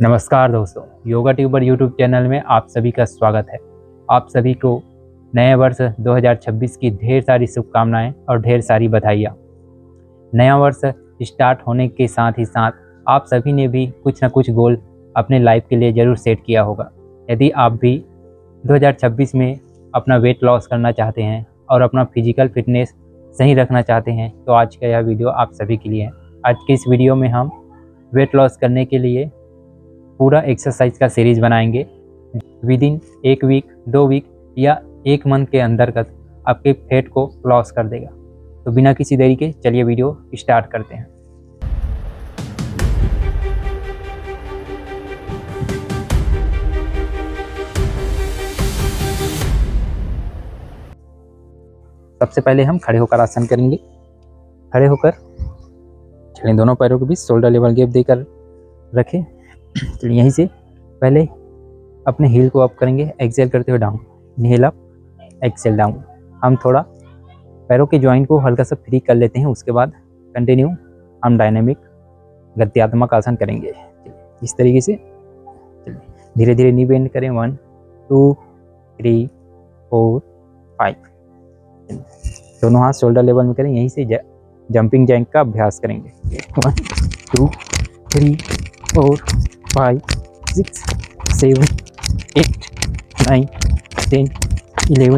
नमस्कार दोस्तों, yoga tuber YouTube channel में आप सभी का स्वागत है। आप सभी को नए वर्ष 2026 की ढेर सारी शुभकामनाएं और ढेर सारी बधाइयाँ। नया वर्ष स्टार्ट होने के साथ ही साथ आप सभी ने भी कुछ ना कुछ गोल अपने लाइफ के लिए ज़रूर सेट किया होगा। यदि आप भी 2026 में अपना वेट लॉस करना चाहते हैं और अपना फिजिकल फिटनेस सही रखना चाहते हैं तो आज का यह वीडियो आप सभी के लिए है। आज की इस वीडियो में हम वेट लॉस करने के लिए पूरा एक्सरसाइज का सीरीज बनाएंगे। विदिन 1 वीक, 2 वीक या 1 मंथ के अंतर्गत आपके फैट को लॉस कर देगा। तो बिना किसी देरी के चलिए वीडियो स्टार्ट करते हैं। सबसे पहले हम खड़े होकर आसन करेंगे। खड़े होकर चलिए दोनों पैरों के बीच शोल्डर लेवल गैप देकर रखें। चलिए यहीं से पहले अपने हील को अप करेंगे, एक्सेल करते हुए down, inhale up, exhale down. हम थोड़ा पैरों के जॉइंट को हल्का सा फ्री कर लेते हैं। उसके बाद कंटिन्यू हम डायनेमिक गत्यात्मक आसन करेंगे। इस तरीके से धीरे धीरे नी बेंड करें। 1 2 3 4 5। दोनों हाथ शोल्डर लेवल में करें। यहीं से जंपिंग जैक का अभ्यास करेंगे। 1 2 3 4 5 6 7 8 9 10 11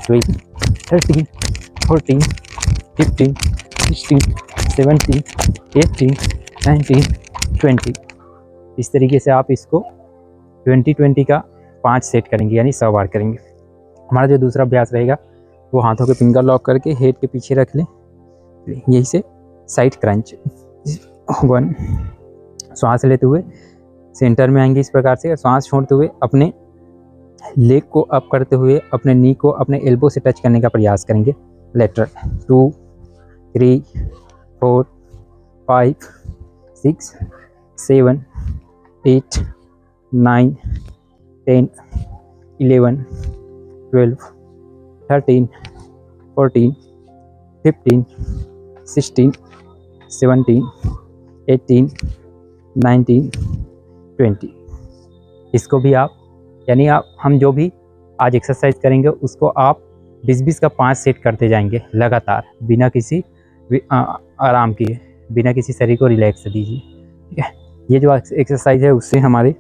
12 13 14 15 16 17 18 19 20। इस तरीके से आप इसको 20-20 का 5 सेट करेंगे, यानी 100 बार करेंगे। हमारा जो दूसरा अभ्यास रहेगा वो हाथों के फिंगर लॉक करके हेड के पीछे रख लें। यही से साइड क्रंच। 1, श्वास लेते हुए सेंटर में आएंगे इस प्रकार से। श्वास छोड़ते हुए अपने लेग को अप करते हुए अपने नी को अपने एल्बो से टच करने का प्रयास करेंगे। लेटरल। 2 3 4 5 6 7 8 9 10 11 12 13 14 15 16 17 18 19 20। इसको भी आप यानी हम जो भी आज एक्सरसाइज करेंगे उसको आप 20-20 का 5 सेट करते जाएंगे लगातार, बिना किसी आराम किए, बिना किसी शरीर को रिलैक्स दीजिए। ठीक है। ये जो एक्सरसाइज है उससे हमारे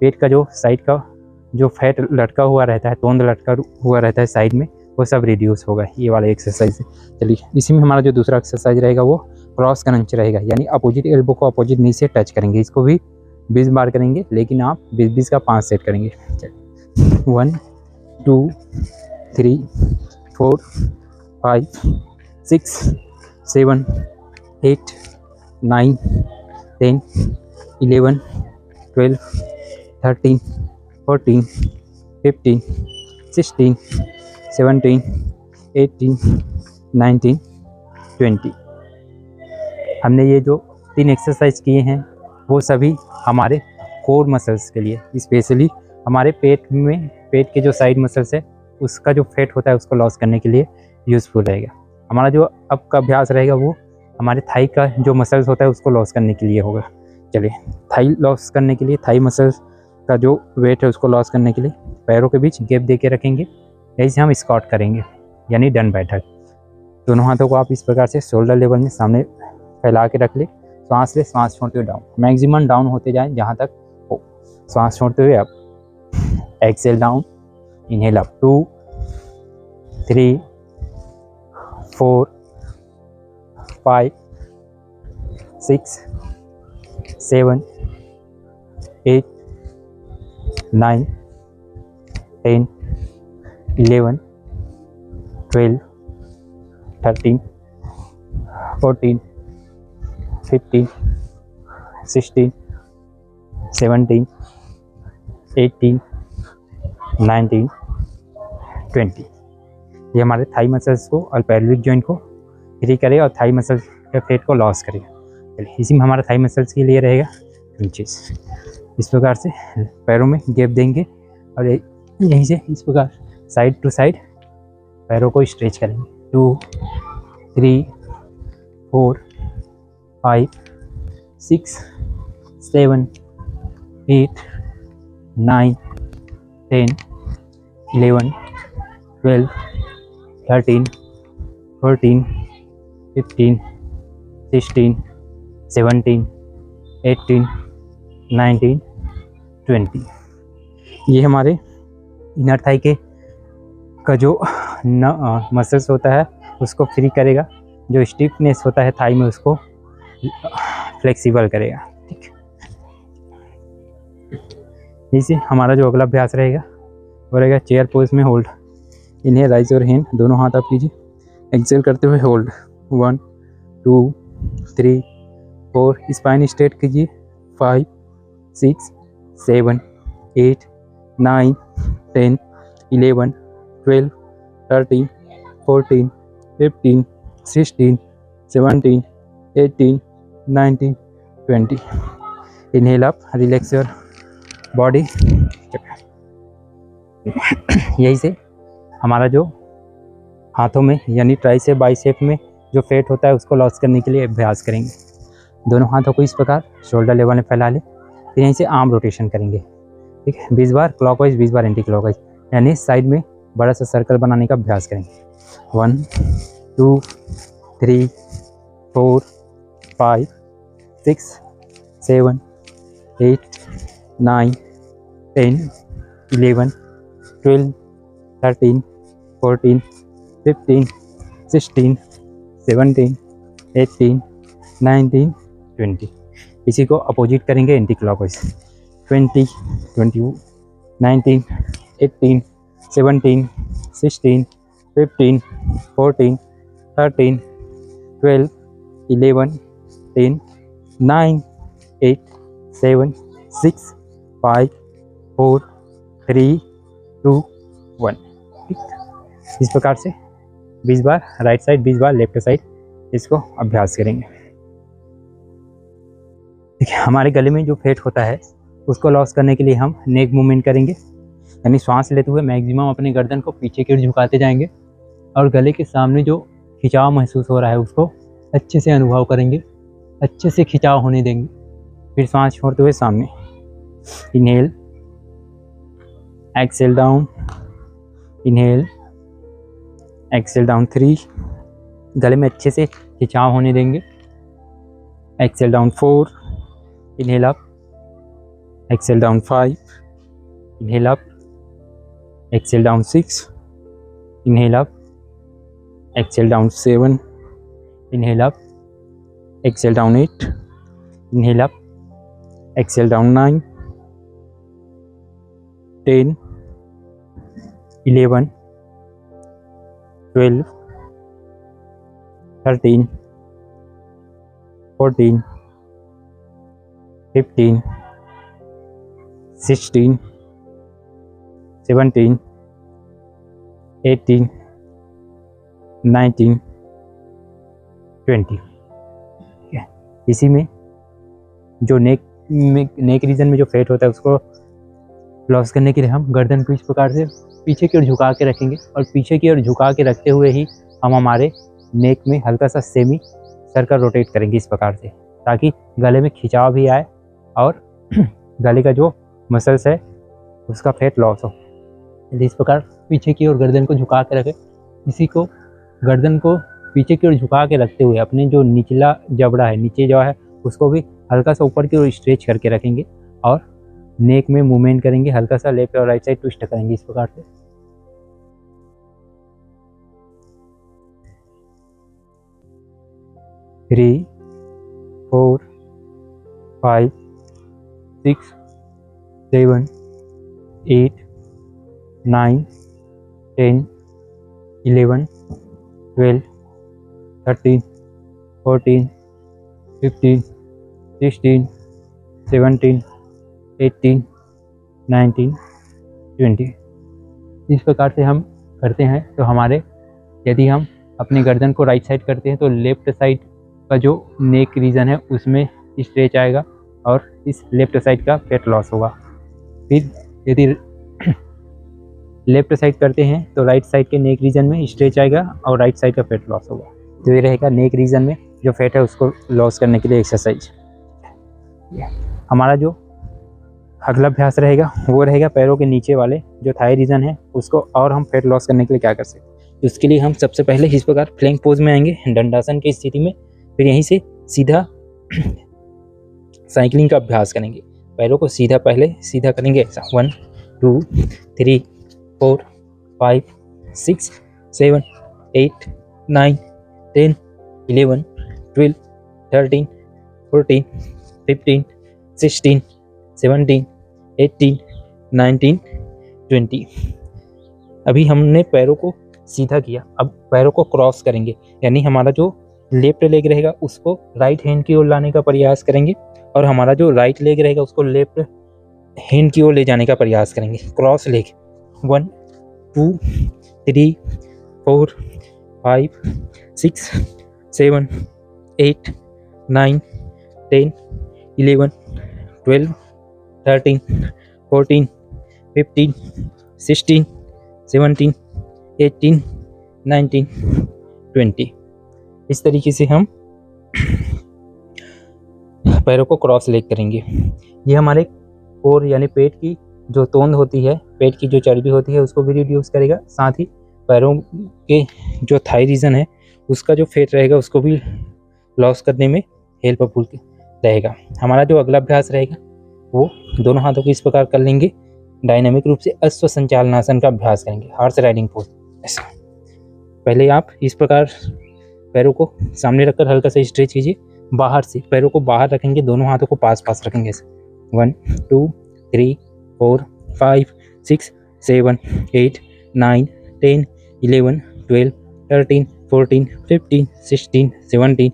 पेट का जो साइड का जो फैट लटका हुआ रहता है, तोंद लटका हुआ रहता है साइड में, वो सब रिड्यूस होगा। ये वाला एक्सरसाइज है। चलिए इसी में हमारा जो दूसरा एक्सरसाइज रहेगा वो क्रॉस क्रंच रहेगा, यानी अपोजिट एल्बो को अपोजिट नी से टच करेंगे। इसको भी 20 बार करेंगे, लेकिन आप 20-20 का 5 सेट करेंगे। 1 2 3 4 5 6 7 8 9 10 11 12 13 14 15 16 17 18 19 20। हमने ये जो 3 एक्सरसाइज किए हैं वो सभी हमारे कोर मसल्स के लिए, स्पेशली हमारे पेट के जो साइड मसल्स है उसका जो फैट होता है उसको लॉस करने के लिए यूज़फुल रहेगा। हमारा जो अब का अभ्यास रहेगा वो हमारे थाई का जो मसल्स होता है उसको लॉस करने के लिए होगा। चलिए थाई लॉस करने के लिए, थाई मसल्स का जो वेट है उसको लॉस करने के लिए पैरों के बीच गैप दे के रखेंगे। ऐसे हम स्क्वाट करेंगे, यानी डन बैठक। दोनों हाथों को आप इस प्रकार से शोल्डर लेवल में सामने फैला के रख ले। श्वास ले, श्वास छोड़ते हुए डाउन, मैक्सिमम डाउन होते जाएं जहाँ तक हो। श्वास छोड़ते हुए up, exhale down, inhale up. 2 3 4 5 6 7 8 9 10 11 12 13 14 15 16 17 18 19 20। ये हमारे थाई मसल्स को और पेल्विक जॉइंट को फ्री करे और थाई मसल्स के फैट को लॉस करे। चलिए इसी में हमारा थाई मसल्स के लिए रहेगा क्रंचेस। इस प्रकार से पैरों में गैप देंगे और यहीं से इस प्रकार साइड टू साइड पैरों को स्ट्रेच करेंगे। 2 3 4 5 6 7 8, 9, 10, 11, 12, 13, 14, 15, 16, 17, 18, 19, 20। ये हमारे इनर थाई के का जो मसल्स होता है उसको फ्री करेगा, जो स्टिफनेस होता है थाई में उसको फ्लेक्सिबल करेगा। ठीक, इसी हमारा जो अगला अभ्यास रहेगा वो रहेगा चेयर पोज में होल्ड। इन्हें राइज और हैंड दोनों हाथ आप कीजिए, एक्सेल करते हुए होल्ड। 1, 2, 3, 4, स्पाइन स्ट्रेट कीजिए। 5, 6, 7, 8, 9, 10, 11, 12, 13, 14, 15, 16, 17, 18, 19, 20। Inhale up, relax your body। यही से हमारा जो हाथों में यानी ट्राइसेप बाइसेप में जो फैट होता है उसको लॉस करने के लिए अभ्यास करेंगे। दोनों हाथों को इस प्रकार शोल्डर लेवल में फैला लें। फिर यहीं से आर्म रोटेशन करेंगे। ठीक है, 20 बार क्लॉकवाइज, 20 बार एंटी क्लॉकवाइज, यानी साइड में बड़ा सा सर्कल बनाने का अभ्यास करेंगे। 1, 2, 3, 4, 5, 6, 7, 8, 9, 10, 11, 12, 13, 14, 15, 16, 17, 18, 19, 20। इसी को अपोजिट करेंगे एंटी क्लॉकवाइज। 20, 21, 19, 18, 17, 16, 15, 14, 13, 12, 11, 10, 9, 8, 7, 6, 5, 4, 3, 2, 1। इस प्रकार से 20 बार राइट साइड, 20 बार लेफ्ट साइड इसको अभ्यास करेंगे। देखिए, हमारे गले में जो फैट होता है उसको लॉस करने के लिए हम नेक मूवमेंट करेंगे, यानी सांस लेते हुए मैक्सिमम अपनी गर्दन को पीछे की ओर झुकाते जाएंगे और गले के सामने जो खिंचाव महसूस हो रहा है उसको अच्छे से अनुभव करेंगे, अच्छे से खिंचाव होने देंगे। फिर सांस छोड़ते हुए सामने। Inhale, exhale down, inhale, exhale down 3, गले में अच्छे से खिंचाव होने देंगे। Exhale down 4, inhale up, exhale down 5, inhale up, exhale down 6, inhale up, exhale down 7, inhale up, exhale down 8, inhale up, exhale down 9, 10, 11, 12, 13, 14, 15, 16, 17, 18, 19, 20। इसी में जो नेक रीजन में जो फैट होता है उसको लॉस करने के लिए हम गर्दन को इस प्रकार से पीछे की ओर झुका के रखेंगे और पीछे की ओर झुका के रखते हुए ही हम हमारे नेक में हल्का सा सेमी सर्कल रोटेट करेंगे इस प्रकार से, ताकि गले में खिंचाव भी आए और गले का जो मसल्स है उसका फैट लॉस हो। इस प्रकार पीछे की ओर गर्दन को झुका के रखें। इसी को गर्दन को पीछे की ओर झुका के रखते हुए अपने जो निचला जबड़ा है, नीचे जो है, उसको भी हल्का सा ऊपर की ओर स्ट्रेच करके रखेंगे और नेक में मूवमेंट करेंगे, हल्का सा लेफ्ट और राइट साइड ट्विस्ट करेंगे इस प्रकार से। थ्री, 4, 5, 6, 7, 8, 9, 10, 11, 12, 13, 14, 15, 16, 17, 18, 19, 20। इस प्रकार से हम करते हैं तो हमारे, यदि हम अपने गर्दन को राइट साइड करते हैं तो लेफ्ट साइड का जो नेक रीजन है उसमें स्ट्रेच आएगा और इस लेफ्ट साइड का फैट लॉस होगा। फिर यदि लेफ्ट साइड करते हैं तो राइट साइड के नेक रीजन में स्ट्रेच आएगा और राइट साइड का फैट लॉस होगा। तो ये रहेगा नेक रीजन में जो फैट है उसको लॉस करने के लिए एक्सरसाइज। हमारा जो अगला अभ्यास रहेगा वो रहेगा पैरों के नीचे वाले जो थाई रीजन है उसको और हम फेट लॉस करने के लिए क्या कर सकते हैं। तो उसके लिए हम सबसे पहले इस प्रकार प्लैंक पोज में आएंगे, दंडासन की स्थिति में। फिर यहीं से सीधा साइकिलिंग का अभ्यास करेंगे। पैरों को सीधा पहले सीधा करेंगे ऐसा 1 2 3 4 5 6 7 8 9 10 11 12 13 14 15 16 17 18 19 20। अभी हमने पैरों को सीधा किया, अब पैरों को क्रॉस करेंगे, यानी हमारा जो लेफ्ट लेग रहेगा उसको राइट हैंड की ओर लाने का प्रयास करेंगे और हमारा जो राइट लेग रहेगा उसको लेफ्ट हैंड की ओर ले जाने का प्रयास करेंगे। Cross leg 1 2 3 4 5 6 7 8 9 10 11 12 13 14 15 16 17 18 19 20। इस तरीके से हम पैरों को क्रॉस लेग करेंगे। ये हमारे कोर यानी पेट की जो तोंद होती है, पेट की जो चर्बी होती है उसको भी रिड्यूस करेगा, साथ ही पैरों के जो थाई रीजन है उसका जो फैट रहेगा उसको भी लॉस करने में हेल्पफुल रहेगा। हमारा जो अगला अभ्यास रहेगा वो दोनों हाथों को इस प्रकार कर लेंगे, डायनामिक रूप से अश्व संचालनासन का अभ्यास करेंगे, हॉर्स राइडिंग पोज। ऐसा पहले आप इस प्रकार पैरों को सामने रखकर हल्का सा स्ट्रेच कीजिए, बाहर से पैरों को बाहर रखेंगे, दोनों हाथों को पास पास रखेंगे ऐसे 1 2 3 4 5 6 7 8 9 10 11 12 13 14 15 16 17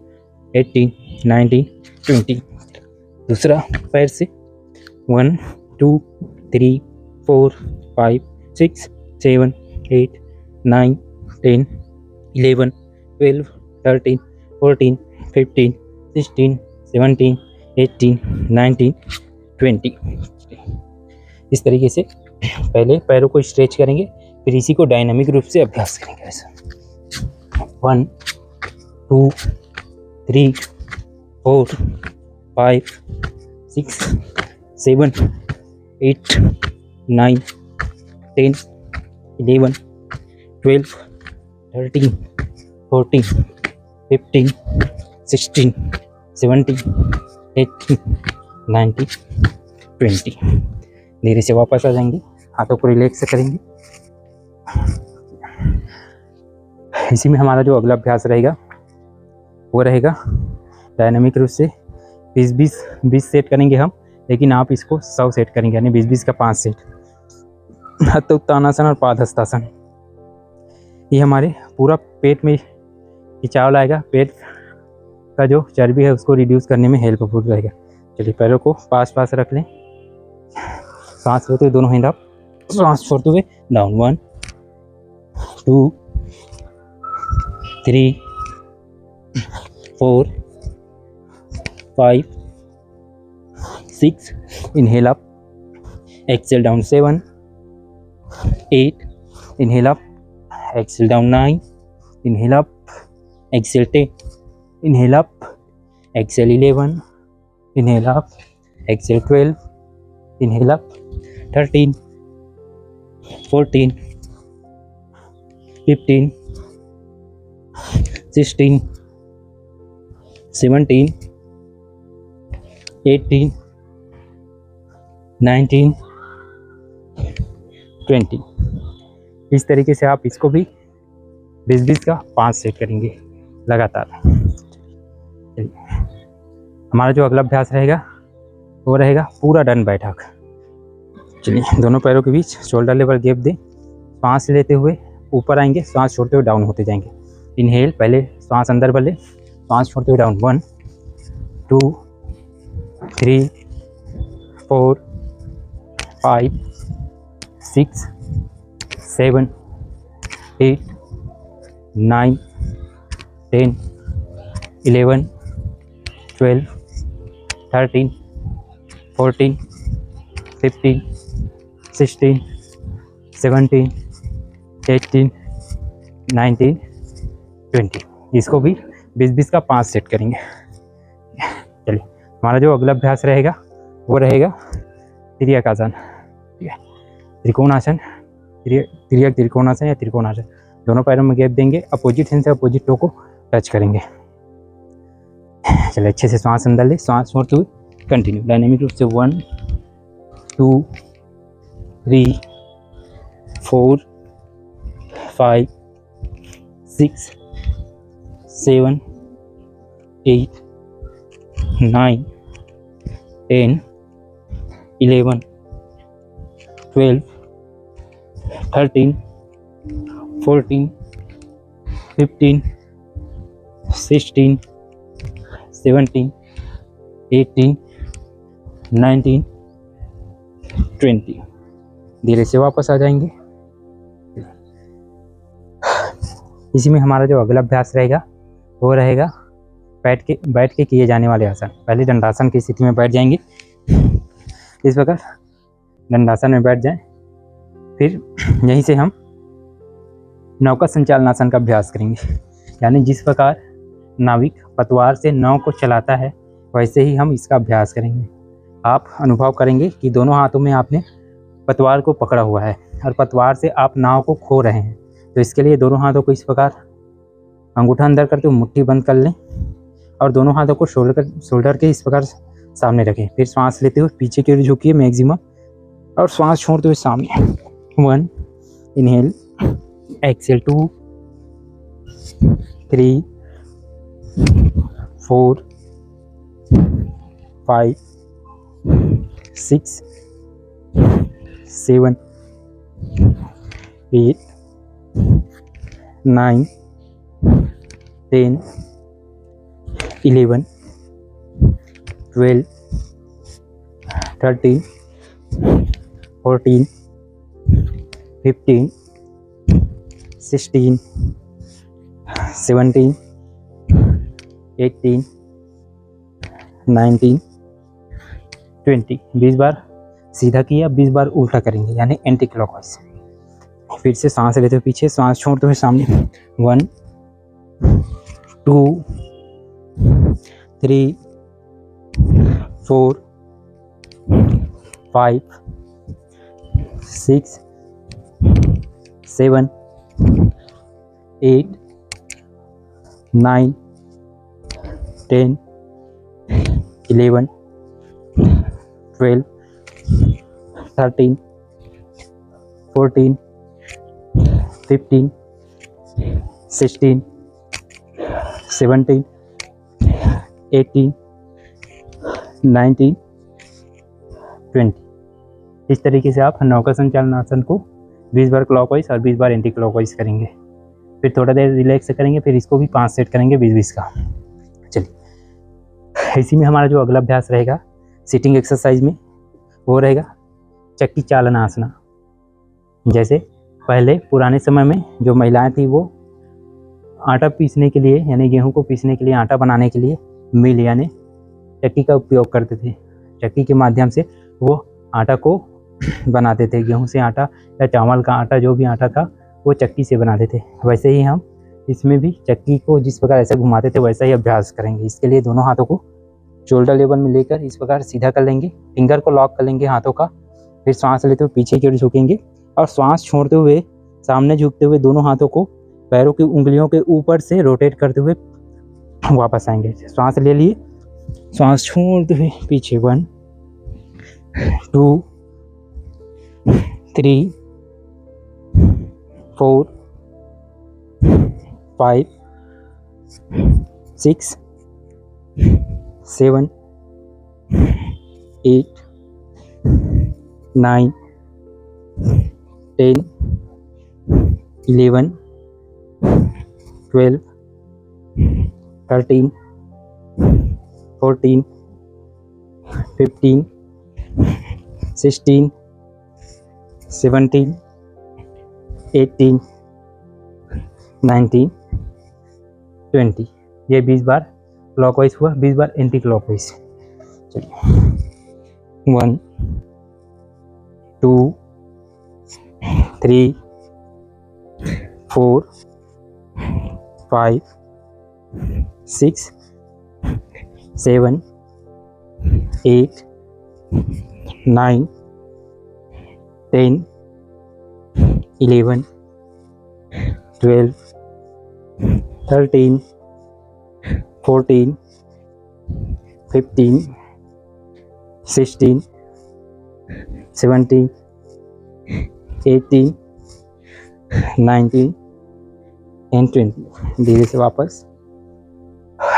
18 19 20। दूसरा पैर से 1 2 3 4 5 6 7 8 9 10 11 12 13 14 15 16 17 18 19 20। इस तरीके से पहले पैरों को स्ट्रेच करेंगे, फिर इसी को डायनामिक रूप से अभ्यास करेंगे। ऐसा 1 2 3 4 5 6 7 8 9 10 11 12 13 14 15 16 17 18 19 20। धीरे से वापस आ जाएंगे, हाथों को रिलैक्स करेंगे। इसी में हमारा जो अगला अभ्यास रहेगा वो रहेगा डायनामिक रूप से 20 सेट करेंगे हम, लेकिन आप इसको 100 सेट करेंगे, यानी 20 का 5 सेट। हस्त उत्तानासन और पाद हस्तासन, ये हमारे पूरा पेट में खिंचाव लाएगा, पेट का जो चर्बी है उसको रिड्यूस करने में हेल्पफुल रहेगा। चलिए पैरों को पास पास रख लें, सांस लेते हुए दोनों हैंड अप, सांस छोड़ते हुए down 1 2 3 4 5 6 inhale up, exhale down 7 8 inhale up, exhale down 9 inhale up, exhale 10 inhale up, exhale 11 inhale up, exhale 12 inhale up, 13 14 15 16 17 18 19 20। इस तरीके से आप इसको भी 20 का 5 सेट करेंगे लगातार। हमारा जो अगला अभ्यास रहेगा वो रहेगा पूरा डंड बैठक। चलिए दोनों पैरों के बीच शोल्डर लेवल गैप दें, सांस लेते हुए ऊपर आएंगे, सांस छोड़ते हुए डाउन होते जाएंगे। इनहेल, पहले सांस अंदर भर लें, सांस छोड़ते हुए डाउन 1 2 3 4 5 6 7 8 9 10 11 12 13 14 15 16 17 18 19 20। इसको भी 20 का 5 सेट करेंगे। चलिए हमारा जो अगला अभ्यास रहेगा वो रहेगा त्रियकासन, ठीक है, त्रिकोणासन, त्रियक त्रिकोणासन या त्रिकोणासन। दोनों पैरों में गैप देंगे, अपोजिट हैंड से अपोजिट टो को टच करेंगे। चलिए अच्छे से सांस अंदर ले, सांस छोड़ते हुए कंटिन्यू डायनेमिक रूप से 1 2 3 4 5 6 7 8 9 10 11 12 13 14 15 16 17 18 19 20। धीरे से वापस आ जाएंगे। इसी में हमारा जो अगला अभ्यास रहेगा वो रहेगा बैठ के किए जाने वाले आसन। पहले दंडासन की स्थिति में बैठ जाएंगे, इस प्रकार दंडासन में बैठ जाएं। फिर यहीं से हम नौका संचालनासन का अभ्यास करेंगे, यानी जिस प्रकार नाविक पतवार से नाव को चलाता है वैसे ही हम इसका अभ्यास करेंगे। आप अनुभव करेंगे कि दोनों हाथों में आपने पतवार को पकड़ा हुआ है और पतवार से आप नाव को खो रहे हैं। तो इसके लिए दोनों हाथों को इस प्रकार अंगूठा अंदर करते हुए मुट्ठी बंद कर लें और दोनों हाथों को शोल्डर के इस प्रकार सामने रखें। फिर सांस लेते हुए पीछे की ओर झुकिए मैक्सिमम और सांस छोड़ते हुए सामने। 1 इनहेल, एक्सेल 2 3 4 5 6 7 8 9 10 11 12 13 14 15 16 17 18 19 20। 20 बार सीधा किया, 20 बार उल्टा करेंगे, यानी एंटी क्लॉकवाइज। फिर से सांस लेते हुए पीछे, सांस छोड़ते हुए सामने। 1 2 3 4 5 6 7 8 9 10 11 12 13 14 15 16 17 18 19 20। इस तरीके से आप नौका संचालनासन को 20 बार क्लॉकवाइज और 20 बार एंटी क्लॉकवाइज करेंगे। फिर थोड़ा देर रिलैक्स करेंगे, फिर इसको भी 5 सेट करेंगे 20-20 का। चलिए इसी में हमारा जो अगला अभ्यास रहेगा सिटिंग एक्सरसाइज में वो रहेगा चक्की चालन आसना। जैसे पहले पुराने समय में जो महिलाएं थी वो आटा पीसने के लिए, यानी गेहूं को पीसने के लिए, आटा बनाने के लिए मिल यानी चक्की का उपयोग करते थे। चक्की के माध्यम से वो आटा को बनाते थे। गेहूं से आटा या चावल का आटा, जो भी आटा था वो चक्की से बनाते थे। वैसे ही हम इसमें भी चक्की को जिस प्रकार ऐसे घुमाते थे वैसा ही अभ्यास करेंगे। इसके लिए दोनों हाथों को शोल्डर लेवल में लेकर इस प्रकार सीधा कर लेंगे, फिंगर को लॉक कर लेंगे हाथों का। फिर सांस लेते हुए पीछे की ओर झुकेंगे और सांस छोड़ते हुए सामने झुकते हुए दोनों हाथों को पैरों की उंगलियों के ऊपर से रोटेट करते हुए वापस आएंगे। सांस ले लिए, सांस छोड़ते हुए पीछे। 1 2 3 4 5 6 7 8 9 10 11 12 13 14 15 16 17 18 19 20। ये 20 बार क्लॉकवाइज हुआ, 20 बार एंटी क्लॉकवाइज। चलिए 1 2 3 4 5 6 7 8 9 10, 11, 12, 13, 14, 15, 16, 17, 18, 19 एंड 20। धीरे से वापस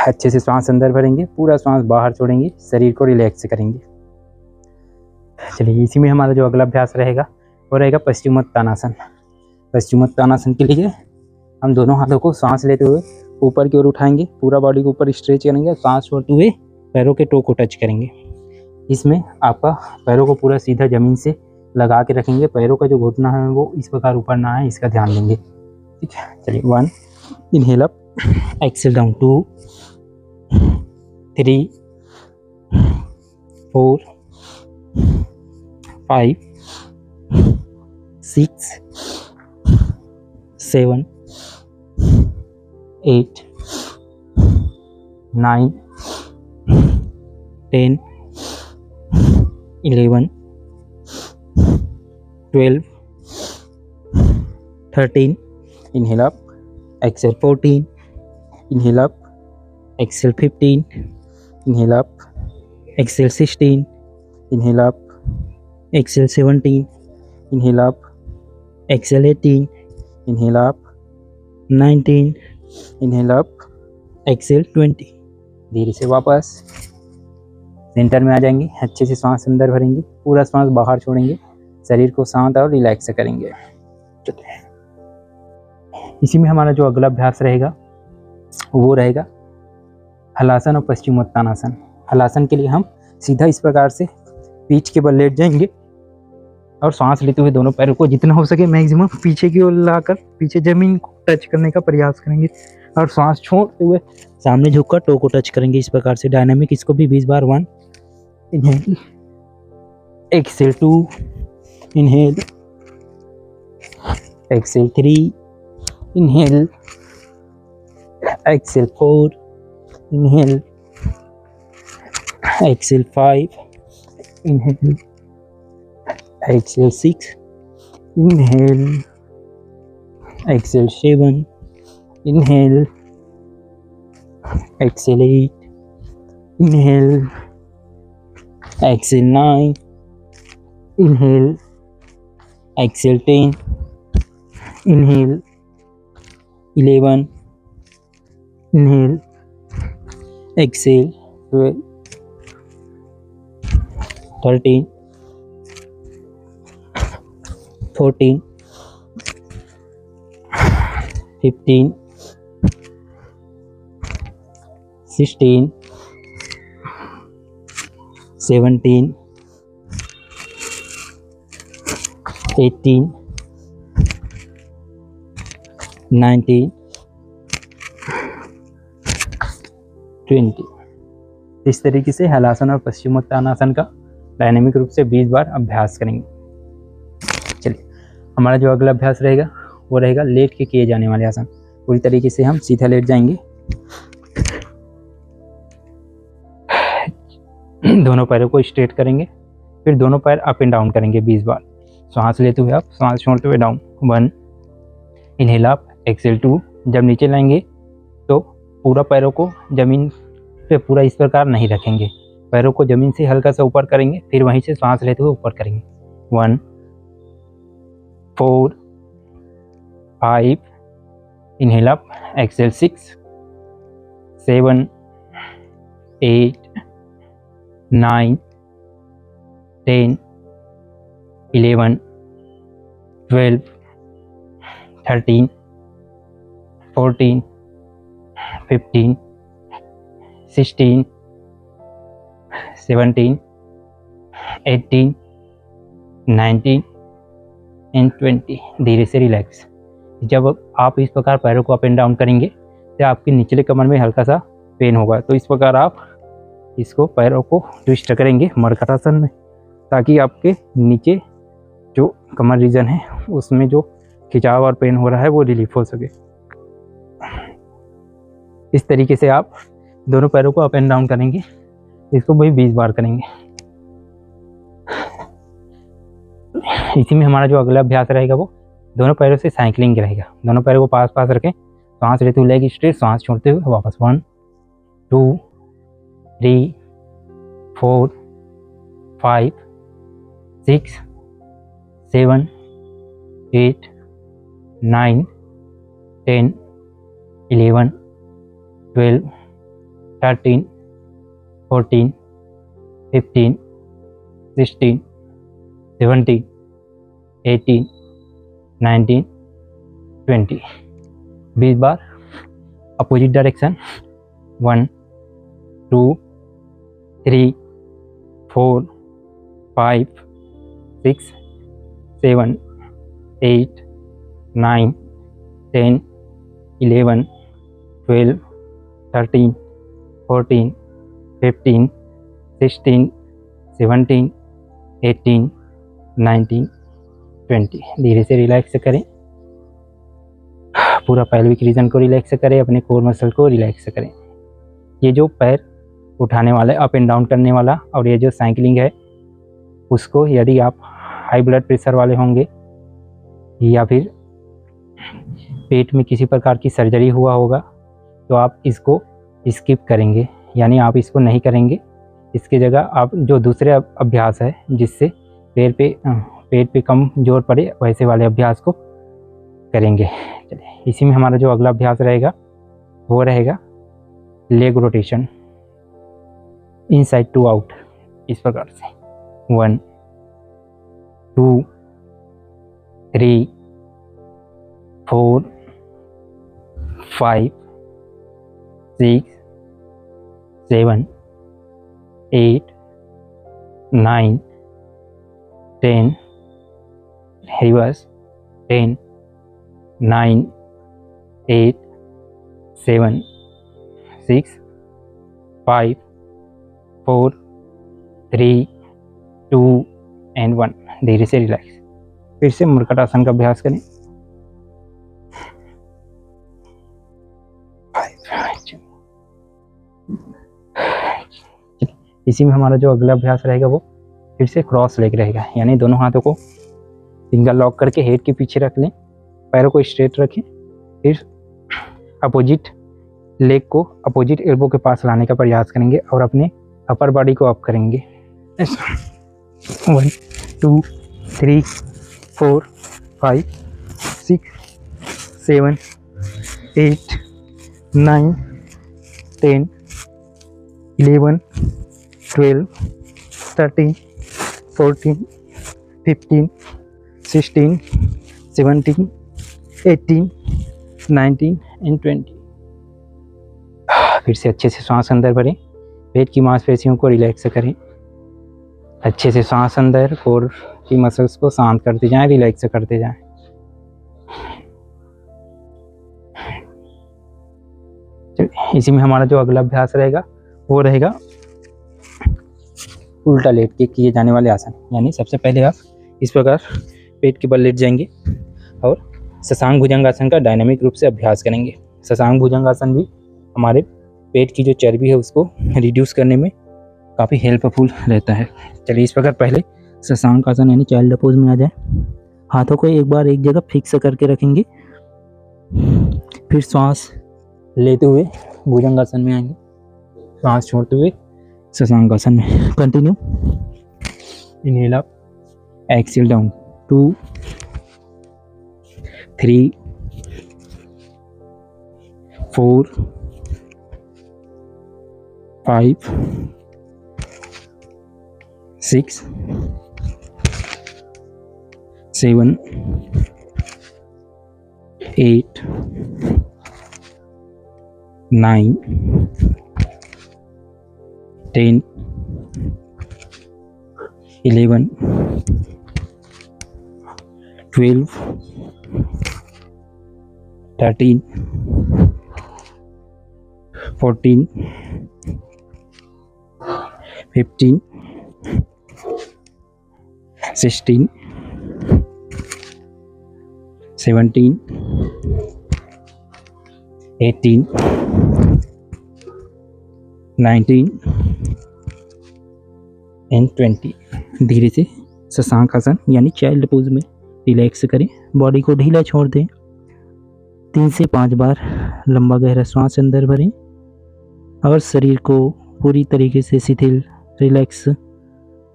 अच्छे से श्वास अंदर भरेंगे, पूरा श्वास बाहर छोड़ेंगे, शरीर को रिलैक्स करेंगे। चलिए, इसी में हमारा जो अगला अभ्यास रहेगा वो रहेगा पश्चिमोत्तानासन। पश्चिमोत्तानासन के लिए हम दोनों हाथों को सांस लेते हुए ऊपर की ओर उठाएंगे, पूरा बॉडी को ऊपर स्ट्रेच करेंगे, सांस छोड़ते हुए पैरों के टो को टच करेंगे। इसमें आपका पैरों को पूरा सीधा ज़मीन से लगा के रखेंगे, पैरों का जो घुटना है वो इस प्रकार ऊपर ना आए, इसका ध्यान देंगे। ठीक है, चलिए 1, inhale up, exhale down, 2, 3, 4, 5, 6, 7, 8, 9, 10, 11, 12, 13, inhale up, exhale 14, inhale up, exhale 15, inhale up, exhale 16, inhale up, exhale 17, inhale up, exhale 18, inhale up, 19, inhale up, exhale 20। धीरे से वापस सेंटर में आ जाएंगे, अच्छे से सांस अंदर भरेंगे, पूरा सांस बाहर छोड़ेंगे, शरीर को शांत और रिलैक्स करेंगे। इसी में हमारा जो अगला अभ्यास रहेगा वो रहेगा हलासन और पश्चिमोत्तानासन। हलासन के लिए हम सीधा इस प्रकार से पीठ के बल लेट जाएंगे और सांस लेते हुए दोनों पैरों को जितना हो सके मैक्सिमम पीछे की ओर लाकर पीछे जमीन को टच करने का प्रयास करेंगे और सांस छोड़ते हुए सामने झुककर टो को टच करेंगे। इस प्रकार से डायनामिक इसको भी 20 बार। 1, inhale, exhale 2, inhale, exhale 3, inhale, exhale 4, inhale, exhale 5, inhale, exhale 6, inhale, exhale 7, inhale, exhale 8, inhale, exhale 9, inhale, exhale 10, inhale, 11, inhale, exhale 12, 13, 14, 15, 16, 17, 18, 19, 20। इस तरीके से हलासन और पश्चिमोत्तानासन का डायनेमिक रूप से 20 बार अभ्यास करेंगे। चलिए, हमारा जो अगला अभ्यास रहेगा वो रहेगा लेट के किए जाने वाले आसन। पूरी तरीके से हम सीधा लेट जाएंगे, दोनों पैरों को स्ट्रेट करेंगे, फिर दोनों पैर अप एंड डाउन करेंगे 20 बार। सांस लेते हुए अप, सांस छोड़ते हुए डाउन। 1, inhale up, Excel 2। जब नीचे लाएंगे तो पूरा पैरों को जमीन पे पूरा इस प्रकार नहीं रखेंगे, पैरों को जमीन से हल्का सा ऊपर करेंगे, फिर वहीं से सांस लेते हुए ऊपर करेंगे। 1, 4, 5, इनहेल अप, एक्सेल 6, 7, 8, 9, 10, 11, 12, 13, 14, 15, 16, 17, 18, 19 एंड 20। धीरे से रिलैक्स। जब आप इस प्रकार पैरों को अप एंड डाउन करेंगे तो आपके निचले कमर में हल्का सा पेन होगा, तो इस प्रकार आप इसको पैरों को ट्विस्ट करेंगे मर्कटासन में, ताकि आपके नीचे जो कमर रीजन है उसमें जो खिंचाव और पेन हो रहा है वो रिलीफ हो सके। इस तरीके से आप दोनों पैरों को अप एंड डाउन करेंगे, इसको वही 20 बार करेंगे। इसी में हमारा जो अगला अभ्यास रहेगा वो दोनों पैरों से साइकिलिंग रहेगा। दोनों पैरों को पास पास रखें, सांस लेते हुए लेग स्ट्रेट, सांस छोड़ते हुए वापस 1 2 3 4 5 6 7 8 9 10 11 12 13 14 15 16 17 18 19 20। 20 बार अपोजिट डायरेक्शन 1 2 3 4 5 6 7 8 9 10 11 12 13 14 15 16 17 18 19 20। धीरे से रिलैक्स करें, पूरा पैल्विक रीजन को रिलैक्स करें, अपने कोर मसल को रिलैक्स करें। ये जो पैर उठाने वाला है, अप एंड डाउन करने वाला, और ये जो साइकिलिंग है उसको यदि आप हाई ब्लड प्रेशर वाले होंगे या फिर पेट में किसी प्रकार की सर्जरी हुआ होगा तो आप इसको स्किप करेंगे, यानी आप इसको नहीं करेंगे। इसकी जगह आप जो दूसरे अभ्यास है जिससे पेट पे कम जोर पड़े वैसे वाले अभ्यास को करेंगे। चलिए, इसी में हमारा जो अगला अभ्यास रहेगा वो रहेगा leg rotation, inside to out. इस प्रकार से 1 2 3 4 5 6 7 8 9 10 रिवर्स 10 9 8 7 6 5 4 3 2 एंड 1। धीरे से रिलैक्स। फिर से मुर्कटासन का अभ्यास करें। इसी में हमारा जो अगला अभ्यास रहेगा वो फिर से क्रॉस लेग रहेगा, यानी दोनों हाथों को फिंगर लॉक करके हेड के पीछे रख लें, पैरों को स्ट्रेट रखें, फिर अपोजिट लेग को अपोजिट एल्बो के पास लाने का प्रयास करेंगे और अपने अपर बॉडी को अप करेंगे। 1 2 3 4 5 6 7 8 9 10 11 12 13 14 15 16 17 18 19 एंड 20। फिर से अच्छे से सांस अंदर भरें, पेट की मांसपेशियों को रिलैक्स करें। अच्छे से सांस अंदर, कोर की मसल्स को शांत करते जाएं, रिलैक्स करते जाएं। इसी में हमारा जो अगला अभ्यास रहेगा वो रहेगा उल्टा लेट के किए जाने वाले आसन। यानी सबसे पहले आप इस प्रकार पेट के बल लेट जाएंगे और शशांक भुजंगासन का डायनामिक रूप से अभ्यास करेंगे। शशांक भुजंगासन भी हमारे पेट की जो चर्बी है उसको रिड्यूस करने में काफ़ी हेल्पफुल रहता है। चलिए, इस प्रकार पहले शशांक आसन यानी चाइल्ड पोज में आ जाए। हाथों को एक बार एक जगह फिक्स करके रखेंगे, फिर सांस लेते हुए भुजंगासन में आएंगे, सांस छोड़ते हुए शशांक आसन में। Continue. Inhale up, exhale down. 2 3 4 5 6 7 8 9 10 11 12 13 14 15 16 17 18 19 and 20। धीरे से शशांक आसन यानी चाइल्ड पोज में रिलैक्स करें, बॉडी को ढीला छोड़ दें। 3 से 5 बार लंबा गहरा श्वास अंदर भरें और शरीर को पूरी तरीके से शिथिल रिलैक्स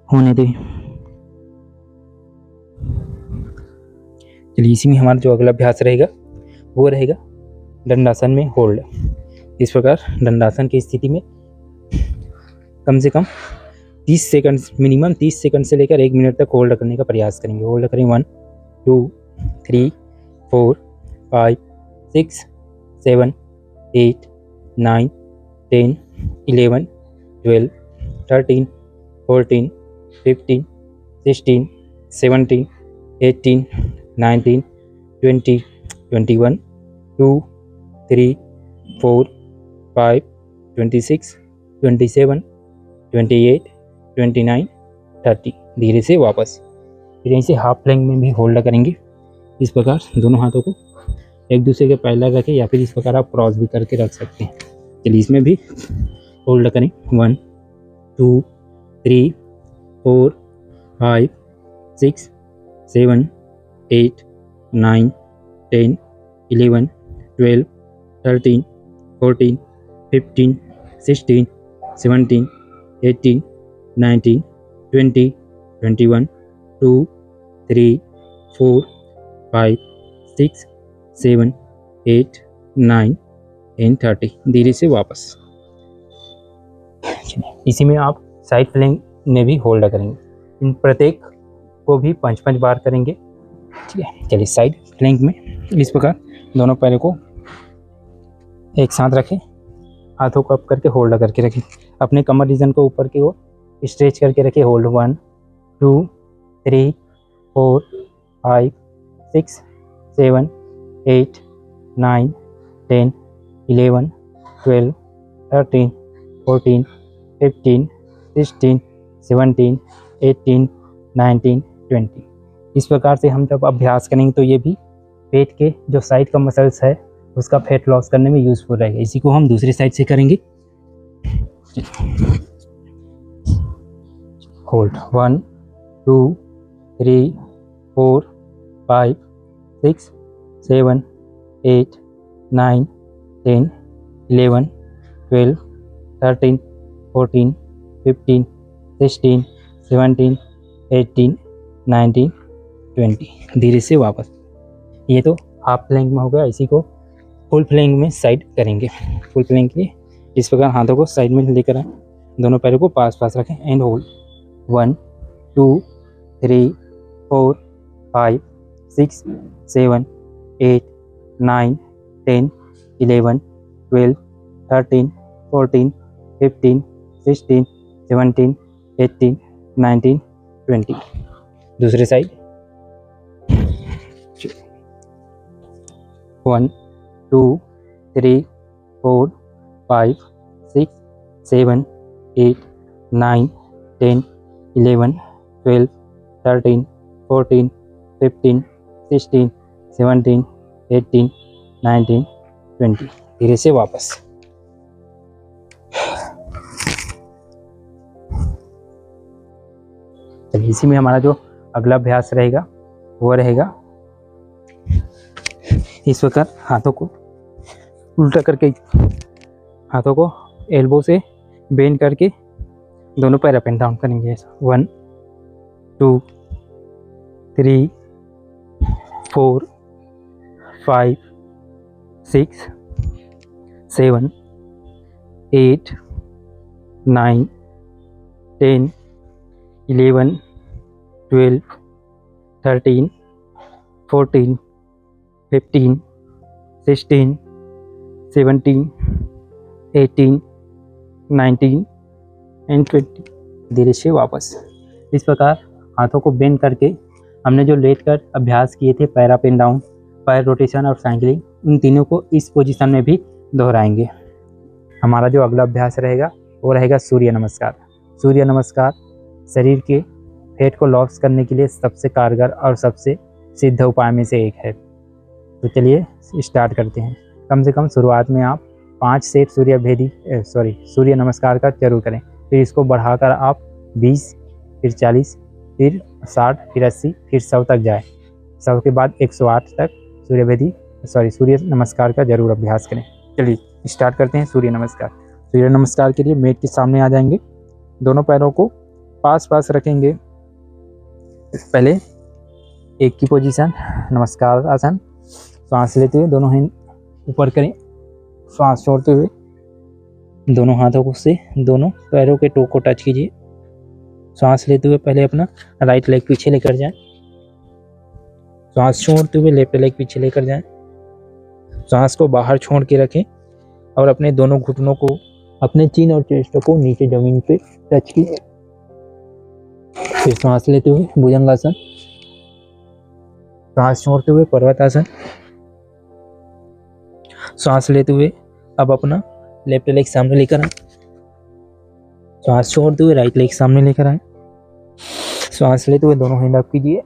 होने दें। चलिए इसी में हमारा जो अगला अभ्यास रहेगा वो रहेगा दंडासन में होल्ड। इस प्रकार दंडासन की स्थिति में कम से कम 30 सेकंड, मिनिमम 30 सेकंड से लेकर 1 मिनट तक होल्ड करने का प्रयास करेंगे। होल्ड करें 1 2 3 4 5 6 7 8 9 10 11 12 13 14 15 16 17 18 19 20 21 2 3 4 5 26 27 28 29 30। धीरे से वापस फिर यहीं से हाफ प्लैंक में भी होल्ड करेंगे। इस प्रकार दोनों हाथों को एक दूसरे के पैरेलल रखें या फिर इस प्रकार आप क्रॉस भी करके रख सकते हैं। चलिए इसमें भी होल्ड करें 1 2 3 4 5 6 7 8 9 10 11 12 13 14 15 16 17 18 19 20 21 2 3 4 5 6 7 8 9 10 30। धीरे से वापस। इसी में आप साइड प्लैंक में भी होल्ड करेंगे। इन प्रत्येक को भी 5-5 बार करेंगे। ठीक है, चलिए साइड प्लैंक में इस प्रकार दोनों पैरों को एक साथ रखें, हाथों को अप करके होल्ड करके रखें, अपने कमर रीजन को ऊपर की ओर स्ट्रेच करके रखें। होल्ड 1 2 3 4 5 6 7 8 9 10 11 12 13 14 15 16 17 18 19 20। इस प्रकार से हम जब अभ्यास करेंगे तो ये भी पेट के जो साइड का मसल्स है उसका फैट लॉस करने में यूजफुल रहेगा। इसी को हम दूसरी साइड से करेंगे। होल्ड 1 2 3 4 5 6 7 8 9 10 11 12 13 14 15 16 17 18 19 20। धीरे से वापस। ये तो हाफ प्लैंक में हो गया। इसी को फुल प्लैंक में साइड करेंगे। फुल प्लैंक के लिए इस प्रकार हाथों को साइड में लेकर आए, दोनों पैरों को पास पास रखें एंड होल्ड 1 2 3 4 5 6 7 8 9 10 11 12 13 14 15 16 17 18 19 20। दूसरे साइड 1 2 3 4 5 6 7 8 9 10 11 12 13 14 15 16 17 18 19 20। धीरे से वापस। चलिए इसी में हमारा जो अगला अभ्यास रहेगा वो रहेगा इस प्रकार हाथों को उल्टा करके, हाथों को एल्बो से बेंड करके दोनों पैर अप एंड डाउन करेंगे। 1 2 3 4 5 6 7 8 9 10 11 12 13 14 15 16 17 18 19 एंड 20। धीरे से वापस। इस प्रकार हाथों को बेंड करके हमने जो लेट कर अभ्यास किए थे पैर अप एंड डाउन, पैर रोटेशन और साइकिलिंग, उन तीनों को इस पोजीशन में भी दोहराएंगे। हमारा जो अगला अभ्यास रहेगा वो रहेगा सूर्य नमस्कार। सूर्य नमस्कार शरीर के फैट को लॉस करने के लिए सबसे कारगर और सबसे सिद्ध उपाय में से एक है। तो चलिए स्टार्ट करते हैं। कम से कम शुरुआत में आप 5 सेट सूर्य नमस्कार का जरूर करें। फिर इसको बढ़ाकर आप 20, फिर 40, फिर 60, फिर 80, फिर 100 तक जाए। 100 के बाद 108 तक सूर्य नमस्कार का जरूर अभ्यास करें। चलिए स्टार्ट करते हैं सूर्य नमस्कार। सूर्य नमस्कार के लिए मेट के सामने आ जाएंगे, दोनों पैरों को पास पास रखेंगे। पहले एक की पोजीशन नमस्कार आसन, सांस लेते हुए दोनों हैंड ऊपर करें, सांस छोड़ते हुए दोनों हाथों से दोनों पैरों के टो को टच कीजिए। सांस लेते हुए पहले अपना राइट लेग पीछे लेकर जाएं, सांस छोड़ते हुए लेफ्ट लेग पीछे लेकर जाएं। सांस को बाहर छोड़ के रखें और अपने दोनों घुटनों को, अपने चिन और चेस्ट को नीचे जमीन पे टच कीजिए। फिर सांस लेते हुए भुजंगासन, सांस छोड़ते हुए पर्वतासन। सांस लेते हुए अब अपना लेफ्ट लेग सामने लेकर आए, सांस छोड़ते हुए राइट लेग सामने लेकर आए। सांस लेते हुए दोनों हैंड अप कीजिए,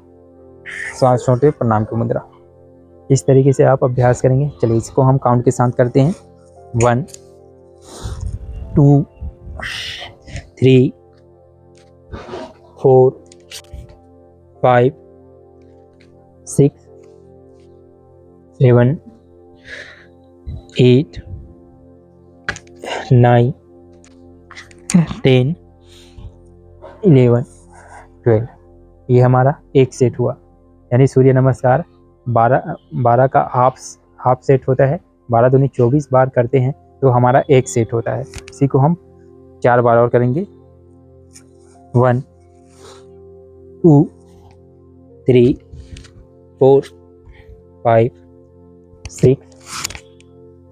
सांस छोड़ते हुए प्रणाम की मुद्रा। इस तरीके से आप अभ्यास करेंगे। चलिए इसको हम काउंट के साथ करते हैं। 1 2 3 4 5 6 7 8 9 10 11 12। ये हमारा एक सेट हुआ, यानी सूर्य नमस्कार 12 का हाफ सेट होता है। 12 दूनी 24 बार करते हैं तो हमारा एक सेट होता है। इसी को हम 4 बार और करेंगे। 1 2 3 4 5 6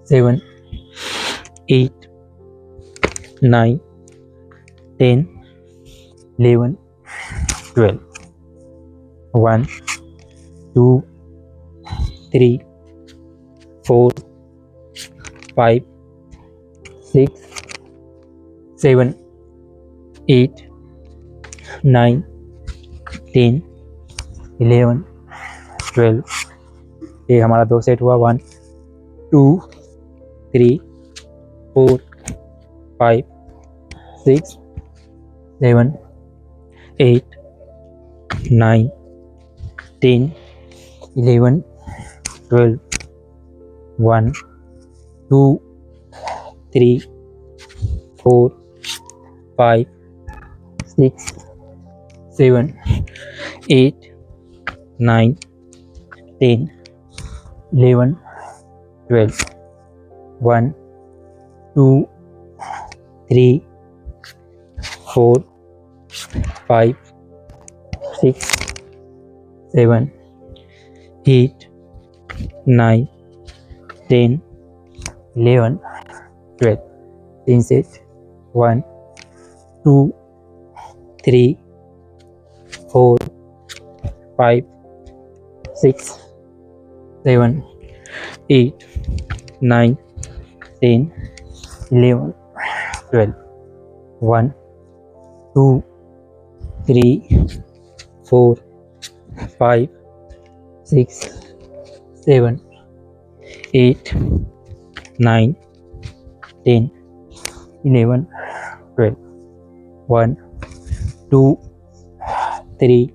7 8 9 10 11 12। 1 2 3 4 5 6 7 8 9 10 11 12। ये हमारा 2 सेट हुआ। 1 2 3 4 5 6 7 8 9 10 11 12। 1 2 3 4 5 6 7 8 9 10 11 12। 1 2 3 4 5 6 7 8 9 10 11 12। 3 सेट। 1 2 3 4 5 6 7 8 9 10 11 12। 1 2 3 4 5 6 7 8 9 10 11 12। 1 2 3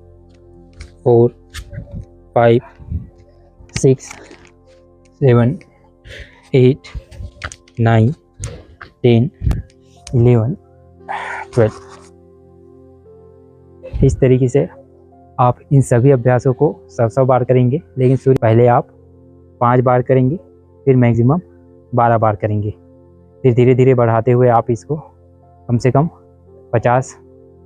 4 5 6 7 8 9 10 11 12। इस तरीके से आप इन सभी अभ्यासों को 100 बार करेंगे, लेकिन सूर्य पहले आप 5 बार करेंगे, फिर मैक्सिमम 12 बार करेंगे। फिर धीरे धीरे बढ़ाते हुए आप इसको कम से कम 50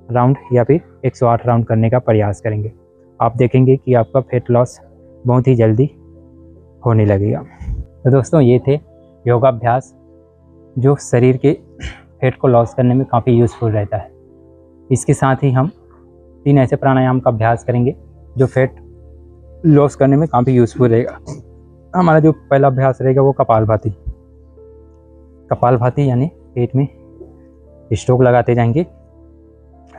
राउंड या फिर 108 राउंड करने का प्रयास करेंगे। आप देखेंगे कि आपका फैट लॉस बहुत ही जल्दी होने लगेगा। तो दोस्तों ये थे योगाभ्यास जो शरीर के फैट को लॉस करने में काफ़ी यूज़फुल रहता है। इसके साथ ही हम 3 ऐसे प्राणायाम का अभ्यास करेंगे जो फैट लॉस करने में काफ़ी यूज़फुल रहेगा। हमारा जो पहला अभ्यास रहेगा वो कपालभाति। कपालभाति यानी पेट में स्ट्रोक लगाते जाएंगे,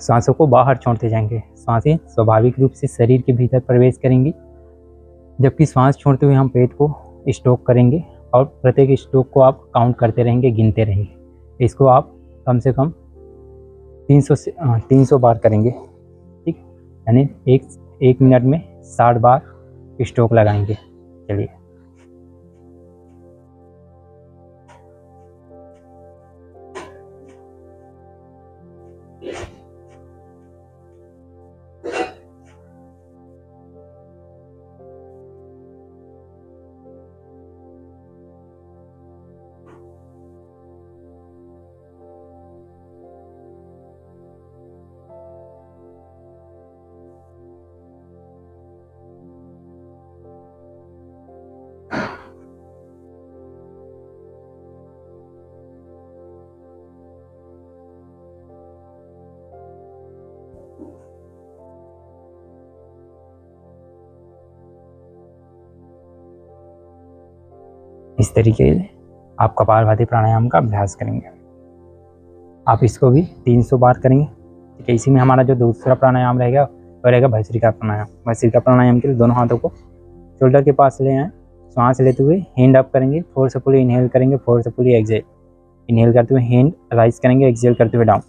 सांसों को बाहर छोड़ते जाएंगे। सांसें स्वाभाविक रूप से शरीर के भीतर प्रवेश करेंगी, जबकि सांस छोड़ते हुए हम पेट को स्ट्रोक करेंगे और प्रत्येक स्ट्रोक को आप काउंट करते रहेंगे, गिनते रहेंगे। इसको आप कम से कम 300 बार करेंगे, ठीक। यानी एक मिनट में 60 बार स्ट्रोक लगाएंगे। चलिए इस तरीके से आप कपालभाति प्राणायाम का अभ्यास करेंगे। आप इसको भी 300 बार करेंगे। ठीक है, इसी में हमारा जो दूसरा प्राणायाम रहेगा वो रहेगा भस्त्रिका प्राणायाम। भस्त्रिका प्राणायाम के लिए दोनों हाथों को शोल्डर के पास ले आए, सांस लेते हुए हैंड अप करेंगे, फोर्सफुली इनहेल करेंगे, फोर्सफुली एक्सहेल। इनहेल करते हुए हैंड राइज करेंगे, एक्सहेल करते हुए डाउन।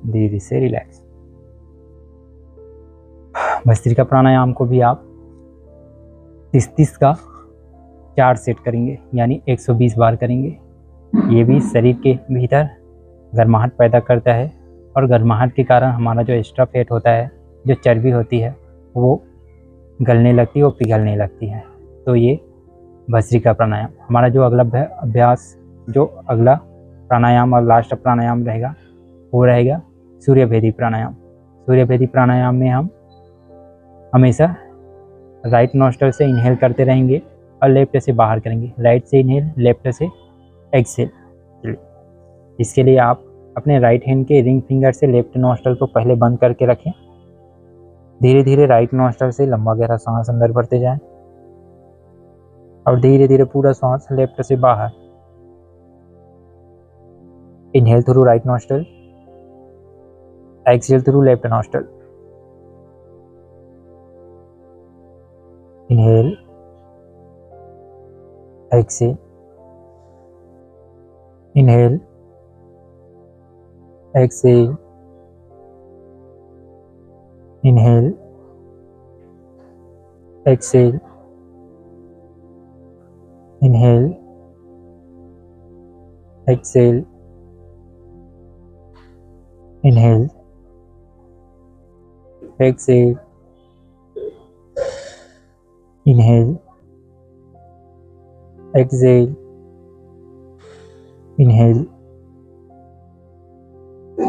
धीरे से रिलैक्स। भस्त्रिका प्राणायाम को भी आप 30 का 4 सेट करेंगे, यानी 120 बार करेंगे। ये भी शरीर के भीतर गर्माहट पैदा करता है और गर्माहट के कारण हमारा जो एक्स्ट्रा फैट होता है, जो चर्बी होती है, वो गलने लगती है, वो पिघलने लगती है। तो ये भस्त्रिका प्राणायाम। हमारा जो अगला अभ्यास, जो अगला प्राणायाम और लास्ट प्राणायाम रहेगा वो रहेगा सूर्यभेदी प्राणायाम। सूर्यभेदी प्राणायाम में हम हमेशा राइट नोस्ट्रल से इनहेल करते रहेंगे और लेफ्ट से बाहर करेंगे। राइट से इनहेल, लेफ्ट से एक्सहेल। इसके लिए आप अपने राइट हैंड के रिंग फिंगर से लेफ्ट नोस्ट्रल को पहले बंद करके रखें। धीरे धीरे राइट नोस्ट्रल से लंबा गहरा सांस अंदर भरते जाएं और धीरे धीरे पूरा सांस लेफ्ट से बाहर। Inhale through right nostril, exhale through left nostril. Inhale, exhale, inhale, exhale, inhale, exhale, inhale, exhale, inhale, exhale, inhale, exhale, inhale,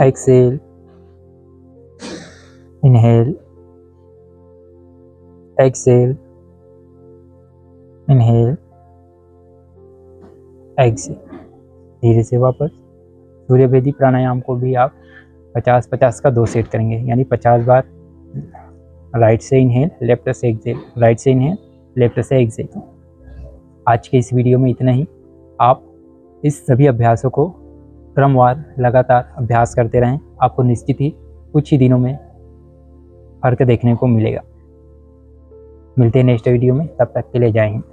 exhale, inhale, exhale, inhale, exhale। धीरे से वापस। सूर्यभेदी प्राणायाम को भी आप 50-50 का 2 सेट करेंगे, यानी 50 बार राइट से इनहेल, लेफ्ट से एक्सहेल, राइट से इनहेल, लेफ्ट से एक्सहेल। आज के इस वीडियो में इतना ही। आप इस सभी अभ्यासों को क्रमवार लगातार अभ्यास करते रहें, आपको निश्चित ही कुछ ही दिनों में फर्क देखने को मिलेगा। मिलते हैं नेक्स्ट वीडियो में, तब तक के लिए जय हिंद।